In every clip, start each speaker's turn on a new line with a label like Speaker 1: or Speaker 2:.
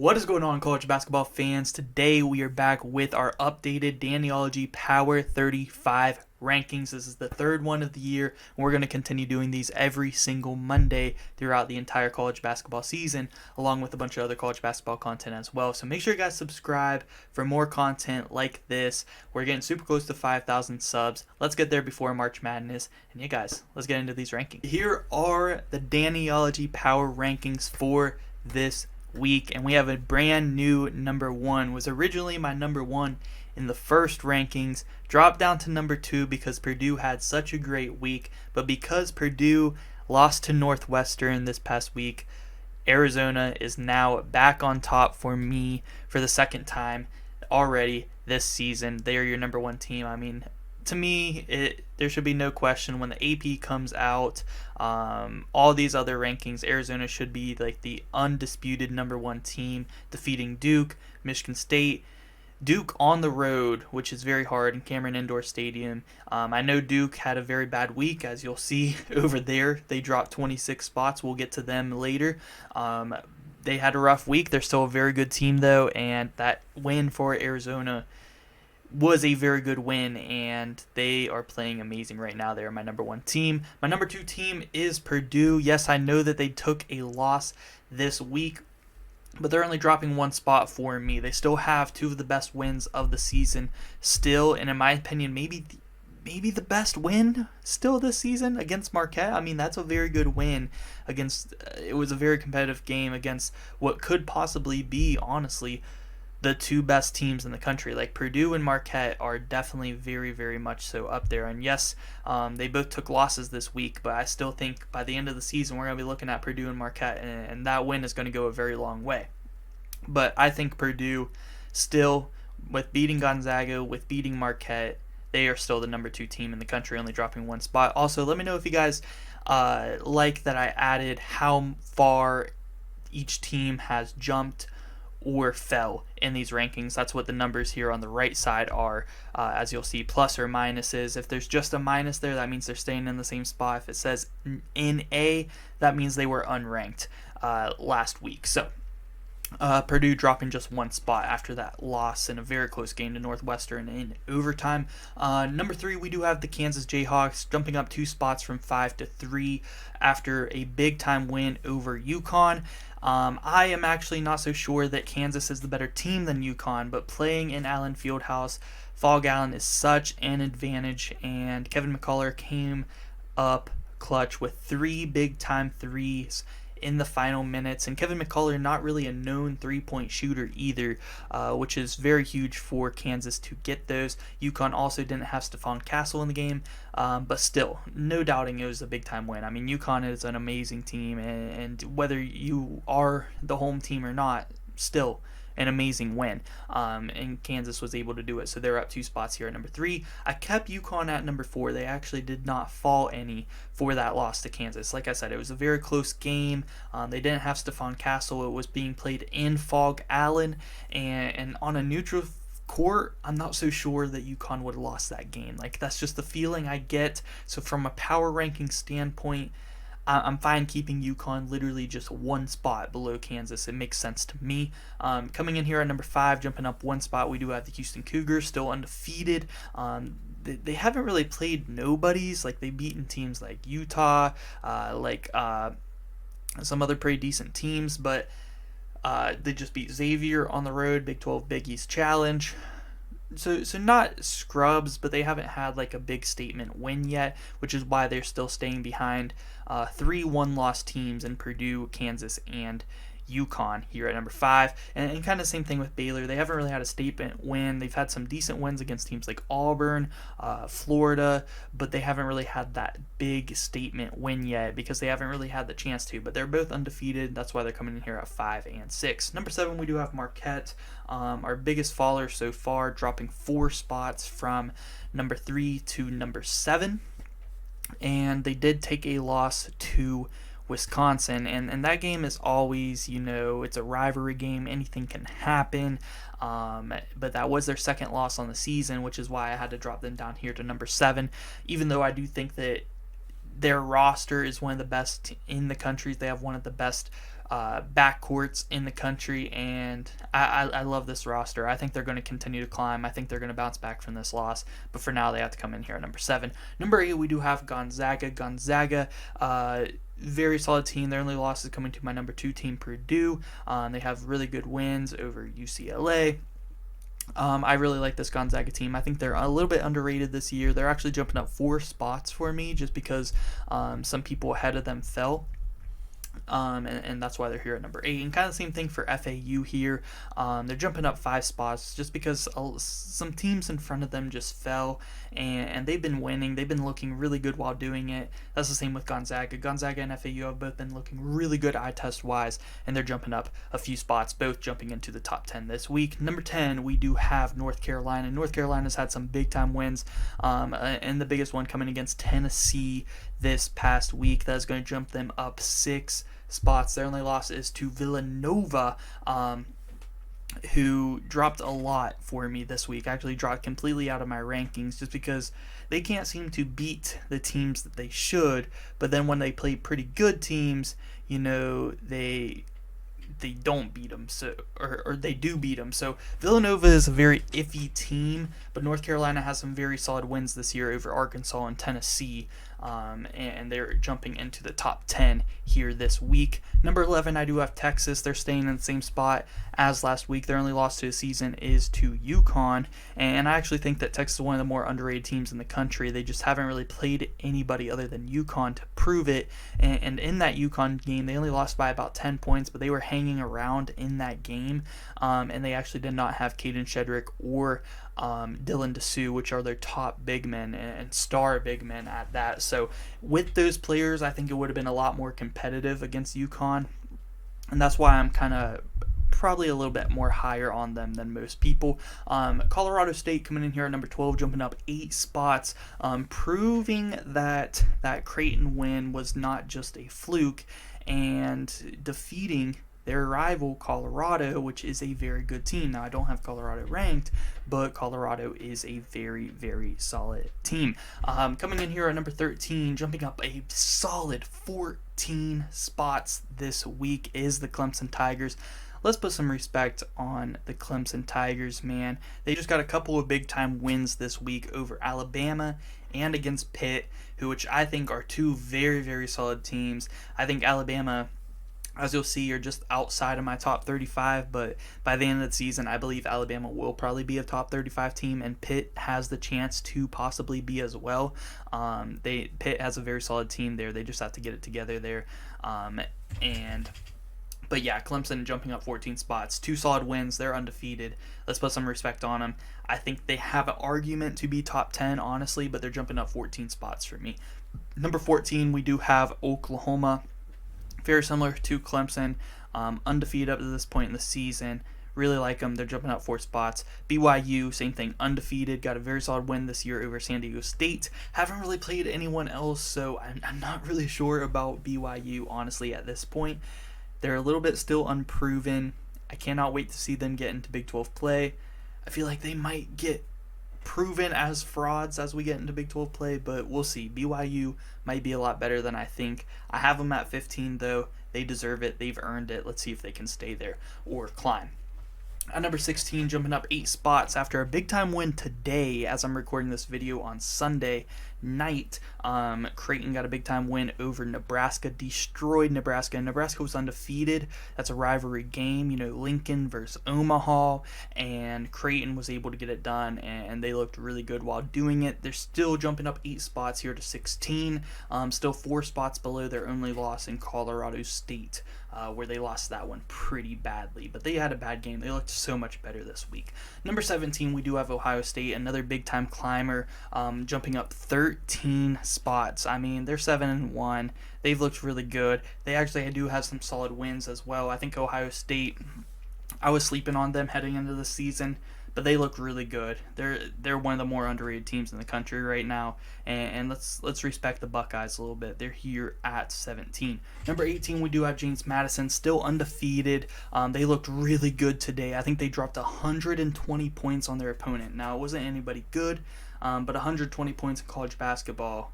Speaker 1: What is going on, college basketball fans? Today we are back with our updated Dannyology Power 35 rankings. This is the third one of the year, and we're going to continue doing these every single Monday throughout the entire college basketball season, along with a bunch of other college basketball content as well. So make sure you guys subscribe for more content like this. We're getting super close to 5,000 subs. Let's get there before March Madness. And yeah, guys, let's get into these rankings. Here are the Dannyology Power rankings for this week, and we have a brand new number one. Was originally my number one in the first rankings, dropped down to number two because Purdue had such a great week, but because Purdue lost to Northwestern this past week, Arizona is now back on top for me for the second time already this season. They are your number one team. I mean, to me, there should be no question when the AP comes out. All these other rankings, Arizona should be like the undisputed number one team, defeating Duke, Michigan State. Duke on the road, which is very hard in Cameron Indoor Stadium. I know Duke had a very bad week, as you'll see over there. They dropped 26 spots. We'll get to them later. They had a rough week. They're still a very good team, though, and that win for Arizona was a very good win, and they are playing amazing right now. They are my number one team. My number two team is Purdue. Yes, I know that they took a loss this week, but they're only dropping one spot for me. They still have two of the best wins of the season still, and in my opinion, maybe the best win still this season against Marquette. I mean, that's a very good win against it was a very competitive game against what could possibly be, honestly, the two best teams in the country. Like, Purdue and Marquette are definitely very, very much so up there. And yes, they both took losses this week, but I still think by the end of the season we're going to be looking at Purdue and Marquette, and that win is going to go a very long way. But I think Purdue still, with beating Gonzaga, with beating Marquette, they are still the number two team in the country, only dropping one spot. Also, let me know if you guys like that I added how far each team has jumped or fell in these rankings. That's what the numbers here on the right side are, as you'll see, plus or minuses. If there's just a minus there, that means they're staying in the same spot. If it says NA, that means they were unranked last week. So Purdue dropping just one spot after that loss in a very close game to Northwestern in overtime. Number three, we do have the Kansas Jayhawks jumping up two spots from 5 to 3 after a big-time win over UConn. I am actually not so sure that Kansas is the better team than UConn, but playing in Allen Fieldhouse, Fog Allen is such an advantage, and Kevin McCullough came up clutch with three big-time threes in the final minutes, and Kevin McCullough not really a known three-point shooter either, which is very huge for Kansas to get those. UConn also didn't have Stephon Castle in the game, but still, no doubting it was a big-time win. I mean, UConn is an amazing team, and whether you are the home team or not, still an amazing win, and Kansas was able to do it, so they're up two spots here at number three. I kept UConn at number four. They actually did not fall any for that loss to Kansas. Like I said, it was a very close game. They didn't have Stephon Castle. It was being played in Fog Allen, and on a neutral court, I'm not so sure that UConn would have lost that game. Like, that's just the feeling I get. So from a power ranking standpoint, I'm fine keeping UConn literally just one spot below Kansas. It makes sense to me. Coming in here at number 5, jumping up one spot, we do have the Houston Cougars, still undefeated. They haven't really played nobodies. Like, they've beaten teams like Utah, some other pretty decent teams, but they just beat Xavier on the road, Big 12 Big East Challenge. So not scrubs, but they haven't had like a big statement win yet, which is why they're still staying behind 3 one-loss teams in Purdue, Kansas, and UConn here at number 5. And kind of same thing with Baylor. They haven't really had a statement win. They've had some decent wins against teams like Auburn, Florida, but they haven't really had that big statement win yet because they haven't really had the chance to. But they're both undefeated. That's why they're coming in here at 5 and 6. Number 7, we do have Marquette, our biggest faller so far, dropping 4 spots from number 3 to number 7. And they did take a loss to Wisconsin, and that game is always, it's a rivalry game. Anything can happen, but that was their second loss on the season, which is why I had to drop them down here to number 7, even though I do think that their roster is one of the best in the country. They have one of the best backcourts in the country, and I love this roster. I think they're going to continue to climb. I think they're going to bounce back from this loss, but for now they have to come in here at number 7. Number 8, we do have Gonzaga. Gonzaga, very solid team. Their only loss is coming to my number 2 team, Purdue. They have really good wins over UCLA. I really like this Gonzaga team. I think they're a little bit underrated this year. They're actually jumping up 4 spots for me just because some people ahead of them fell. And that's why they're here at number 8. And kind of the same thing for FAU here. They're jumping up 5 spots just because some teams in front of them just fell, and they've been winning. They've been looking really good while doing it. That's the same with Gonzaga. Gonzaga and FAU have both been looking really good eye test wise, and they're jumping up a few spots, both jumping into the top 10 this week. Number 10, we do have North Carolina. North Carolina's had some big time wins, and the biggest one coming against Tennessee this past week. That's going to jump them up 6 spots. Their only loss is to Villanova, who dropped a lot for me this week. Actually dropped completely out of my rankings just because they can't seem to beat the teams that they should, but then when they play pretty good teams, they don't beat them, or they do beat them. So Villanova is a very iffy team, but North Carolina has some very solid wins this year over Arkansas and Tennessee, and they're jumping into the top 10 here this week. Number 11, I do have Texas. They're staying in the same spot as last week. Their only loss to the season is to UConn, and I actually think that Texas is one of the more underrated teams in the country. They just haven't really played anybody other than UConn to prove it, and in that UConn game, they only lost by about 10 points, but they were hanging around in that game, and they actually did not have Caden Shedrick or Dylan Dessou, which are their top big men and star big men at that. So with those players, I think it would have been a lot more competitive against UConn, and that's why I'm kind of probably a little bit more higher on them than most people. Colorado State coming in here at number 12, jumping up 8 spots, proving that Creighton win was not just a fluke, and defeating their rival Colorado, which is a very good team. Now, I don't have Colorado ranked, but Colorado is a very, very solid team. Coming in here at number 13, jumping up a solid 14 spots this week, is the Clemson Tigers. Let's put some respect on the Clemson Tigers, man. They just got a couple of big-time wins this week over Alabama and against Pitt, which I think are 2 very, very solid teams. I think Alabama, as you'll see, are just outside of my top 35, but by the end of the season, I believe Alabama will probably be a top 35 team, and Pitt has the chance to possibly be as well. Pitt has a very solid team there. They just have to get it together there. But yeah, Clemson jumping up 14 spots, 2 solid wins. They're undefeated. Let's put some respect on them. I think they have an argument to be top 10, honestly, but they're jumping up 14 spots for me. Number 14, we do have Oklahoma. Very similar to Clemson, undefeated up to this point in the season. Really like them. They're jumping up 4 spots. BYU, same thing, undefeated. Got a very solid win this year over San Diego State. Haven't really played anyone else, so I'm not really sure about BYU, honestly, at this point. They're a little bit still unproven. I cannot wait to see them get into Big 12 play. I feel like they might get proven as frauds as we get into Big 12 play, but we'll see. BYU might be a lot better than I think. I have them at 15, though. They deserve it. They've earned it. Let's see if they can stay there or climb. At number 16, jumping up 8 spots after a big-time win today as I'm recording this video on Sunday night. Creighton got a big-time win over Nebraska, destroyed Nebraska. Nebraska was undefeated. That's a rivalry game, Lincoln versus Omaha, and Creighton was able to get it done, and they looked really good while doing it. They're still jumping up 8 spots here to 16, still 4 spots below their only loss in Colorado State, where they lost that one pretty badly, but they had a bad game. They looked so much better this week. Number 17, we do have Ohio State, another big-time climber, jumping up 13 spots. I mean, they're 7-1. They've looked really good. They actually do have some solid wins as well. I think Ohio State, I was sleeping on them heading into the season, but they look really good. They're one of the more underrated teams in the country right now, and let's respect the Buckeyes a little bit. They're here at 17. Number 18, we do have James Madison, still undefeated. They looked really good today. I think they dropped 120 points on their opponent. Now, it wasn't anybody good, but 120 points in college basketball.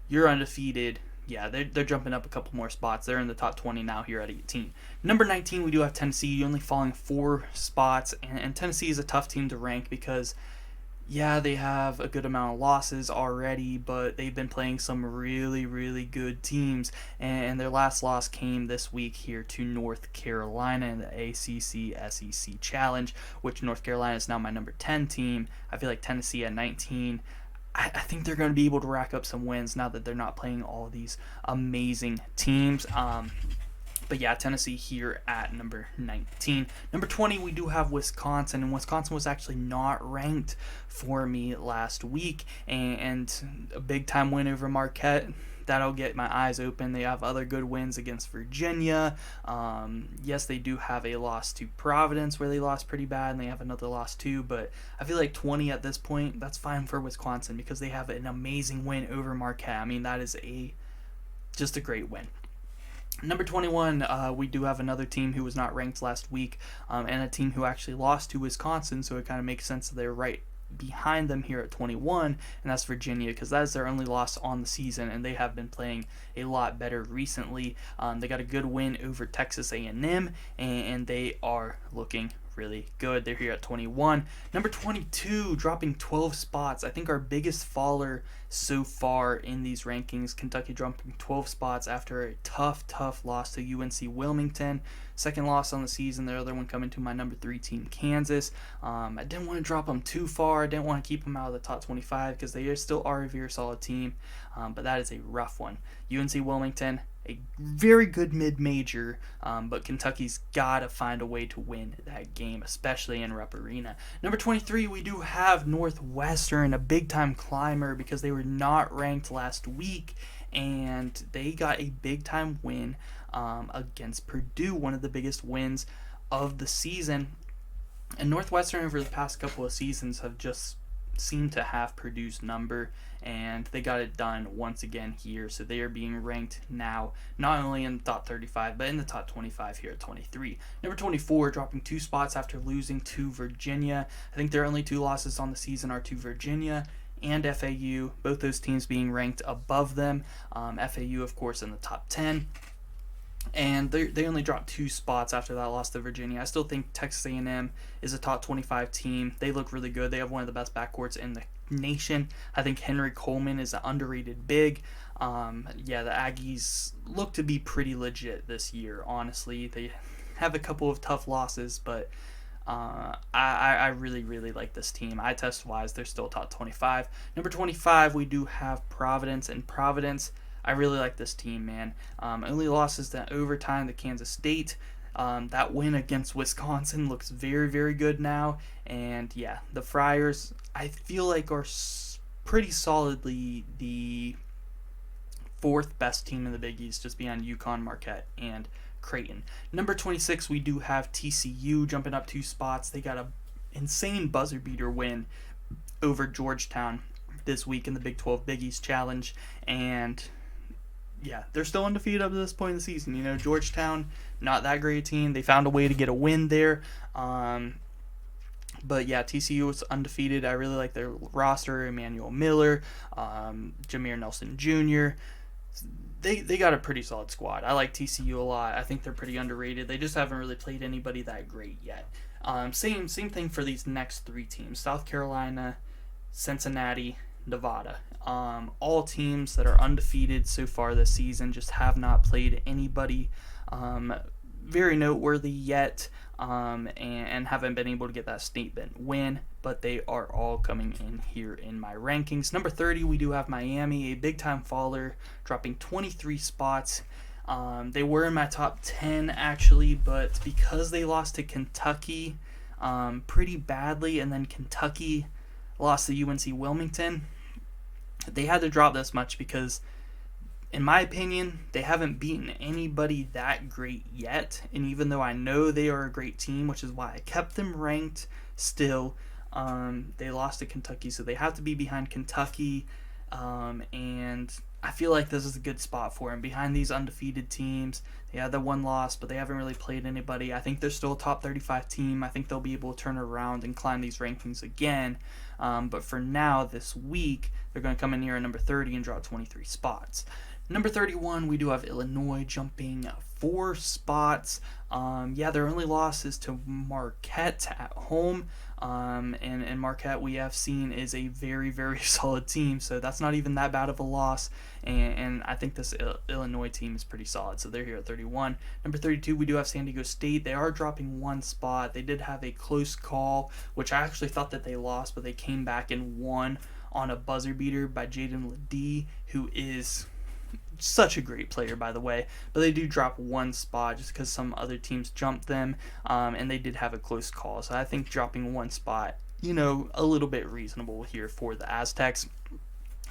Speaker 1: You're undefeated. yeah, they're jumping up a couple more spots. They're in the top 20 now here at 18. Number 19, we do have Tennessee, only falling 4 spots. And Tennessee is a tough team to rank because, yeah, they have a good amount of losses already, but they've been playing some really, really good teams. And their last loss came this week here to North Carolina in the ACC SEC Challenge, which North Carolina is now my number 10 team. I feel like Tennessee at 19, I think they're going to be able to rack up some wins now that they're not playing all these amazing teams. But yeah, Tennessee here at number 19. Number 20, we do have Wisconsin, and Wisconsin was actually not ranked for me last week, and a big-time win over Marquette. That'll get my eyes open. They have other good wins against Virginia. Yes, they do have a loss to Providence where they lost pretty bad, and they have another loss too, but I feel like 20 at this point, that's fine for Wisconsin because they have an amazing win over Marquette. I mean, that is just a great win. Number 21, we do have another team who was not ranked last week, and a team who actually lost to Wisconsin, so it kind of makes sense that they're right behind them here at 21, and that's Virginia, because that is their only loss on the season, and they have been playing a lot better recently. They got a good win over Texas A&M, and they are looking really good. They're here at 21. Number 22, dropping 12 spots. I think our biggest faller so far in these rankings. Kentucky dropping 12 spots after a tough loss to UNC Wilmington. Second loss on the season. The other one coming to my number 3 team, Kansas. I didn't want to drop them too far. I didn't want to keep them out of the top 25 because they still are a very solid team. But that is a rough one. UNC Wilmington, a very good mid-major, but Kentucky's got to find a way to win that game, especially in Rupp Arena. Number 23, we do have Northwestern, a big-time climber because they were not ranked last week, and they got a big-time win against Purdue, one of the biggest wins of the season. And Northwestern over the past couple of seasons have just seemed to have Purdue's number, and they got it done once again here. So they are being ranked now not only in the top 35 but in the top 25 here at 23. Number 24, dropping 2 spots after losing to Virginia. I think their only 2 losses on the season are to Virginia and FAU, both those teams being ranked above them. FAU, of course, in the top 10. And they only dropped 2 spots after that loss to Virginia. I still think Texas A&M is a top 25 team. They look really good. They have one of the best backcourts in the nation. I think Henry Coleman is an underrated big. Yeah, the Aggies look to be pretty legit this year, honestly. They have a couple of tough losses, but I really like this team. Eye test-wise, they're still top 25. Number 25, we do have Providence, and Providence, I really like this team, man. Only losses to overtime to Kansas State. That win against Wisconsin looks very good now. And yeah, the Friars, I feel like, are pretty solidly the 4th best team in the Big East, just behind UConn, Marquette, and Creighton. Number 26, we do have TCU jumping up 2 spots. They got an insane buzzer beater win over Georgetown this week in the Big 12 Big East Challenge, and yeah, they're still undefeated up to this point in the season. You know, Georgetown, not that great a team. They found a way to get a win there. But yeah, TCU was undefeated. I really like their roster. Emmanuel Miller, Jameer Nelson Jr. They got a pretty solid squad. I like TCU a lot. I think they're pretty underrated. They just haven't really played anybody that great yet. Same thing for these next 3 teams. South Carolina, Cincinnati, Nevada. All teams that are undefeated so far this season, just have not played anybody very noteworthy yet, and haven't been able to get that statement win, but they are all coming in here in my rankings. Number 30, we do have Miami, a big-time faller, dropping 23 spots. They were in my top 10, actually, but because they lost to Kentucky pretty badly, and then Kentucky lost to UNC Wilmington, they had to drop this much because, in my opinion, they haven't beaten anybody that great yet. And even though I know they are a great team, which is why I kept them ranked still, they lost to Kentucky, so they have to be behind Kentucky. And I feel like this is a good spot for them. Behind these undefeated teams, they had the 1 loss, but they haven't really played anybody. I think they're still a top 35 team. I think they'll be able to turn around and climb these rankings again. But for now, this week, they're going to come in here at number 30 and drop 23 spots. Number 31, we do have Illinois jumping 4 spots. Their only loss is to Marquette at home. And Marquette, we have seen, is a very, very solid team, so that's not even that bad of a loss. And I think this Illinois team is pretty solid, so they're here at 31. Number 32, we do have San Diego State. They are dropping 1 spot. They did have a close call, which I actually thought that they lost, but they came back and won on a buzzer beater by Jaden Ledee, who is such a great player, by the way, but they do drop 1 spot just because some other teams jumped them, and they did have a close call. So I think dropping 1 spot, a little bit reasonable here for the Aztecs.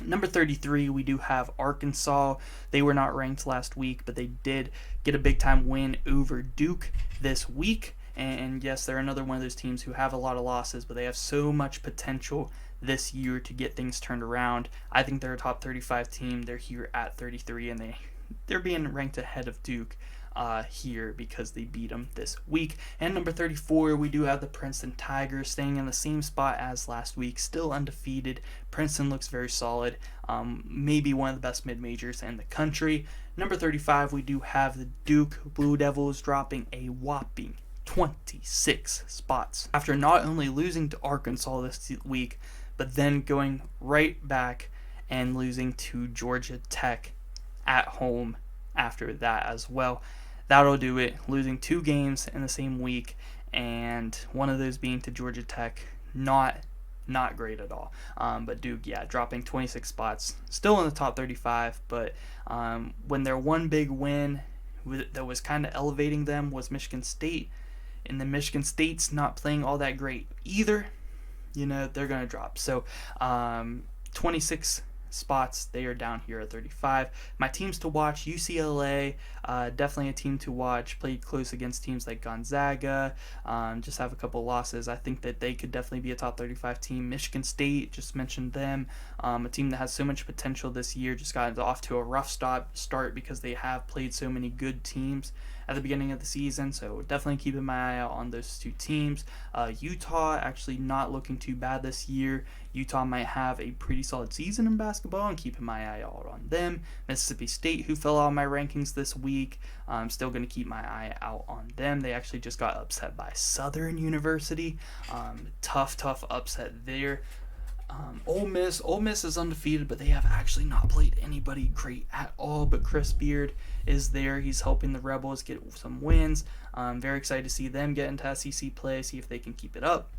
Speaker 1: Number 33, we do have Arkansas. They were not ranked last week, but they did get a big-time win over Duke this week. And yes, they're another one of those teams who have a lot of losses, but they have so much potential this year to get things turned around. I think they're a top 35 team. They're here at 33, and they're being ranked ahead of Duke here because they beat them this week. And number 34, we do have the Princeton Tigers staying in the same spot as last week, still undefeated. Princeton looks very solid, maybe one of the best mid-majors in the country. Number 35, we do have the Duke Blue Devils dropping a whopping 26 spots after not only losing to Arkansas this week, but then going right back and losing to Georgia Tech at home after that as well. That'll do it. Losing 2 games in the same week, and one of those being to Georgia Tech. Not great at all. But Duke, dropping 26 spots. Still in the top 35, but when their one big win that was kind of elevating them was Michigan State, and then Michigan State's not playing all that great either, they're going to drop. So 26 spots, they are down here at 35. My teams to watch: UCLA, definitely a team to watch. Played close against teams like Gonzaga, just have a couple losses. I think that they could definitely be a top 35 team. Michigan State, just mentioned them, a team that has so much potential this year, just got off to a rough start because they have played so many good teams at the beginning of the season, so definitely keeping my eye out on those 2 teams. Utah actually not looking too bad this year. Utah might have a pretty solid season in basketball, and keeping my eye out on them. Mississippi State, who fell out of my rankings this week, I'm still going to keep my eye out on them. They actually just got upset by Southern University. Tough upset there. Ole Miss is undefeated, but they have actually not played anybody great at all. But Chris Beard is there. He's helping the Rebels get some wins. Very excited to see them get into SEC play, see if they can keep it up.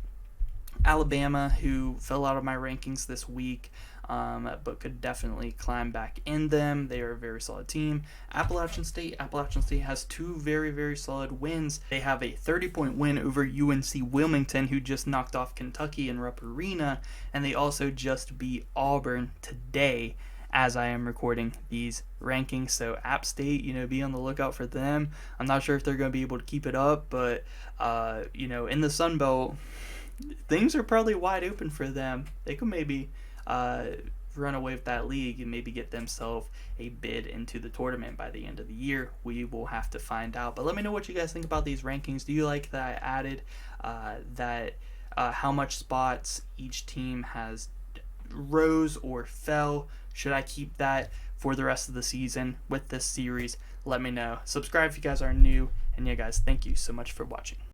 Speaker 1: Alabama, who fell out of my rankings this week, but could definitely climb back in them. They are a very solid team. Appalachian State has 2 very, very solid wins. They have a 30-point win over UNC Wilmington, who just knocked off Kentucky in Rupp Arena, and they also just beat Auburn today as I am recording these rankings. So App State, be on the lookout for them. I'm not sure if they're going to be able to keep it up, but in the Sun Belt, things are probably wide open for them. They could maybe run away with that league and maybe get themselves a bid into the tournament by the end of the year. We will have to find out. But let me know what you guys think about these rankings. Do you like that I added how much spots each team has rose or fell? Should I keep that for the rest of the season with this series? Let me know. Subscribe if you guys are new. And guys, thank you so much for watching.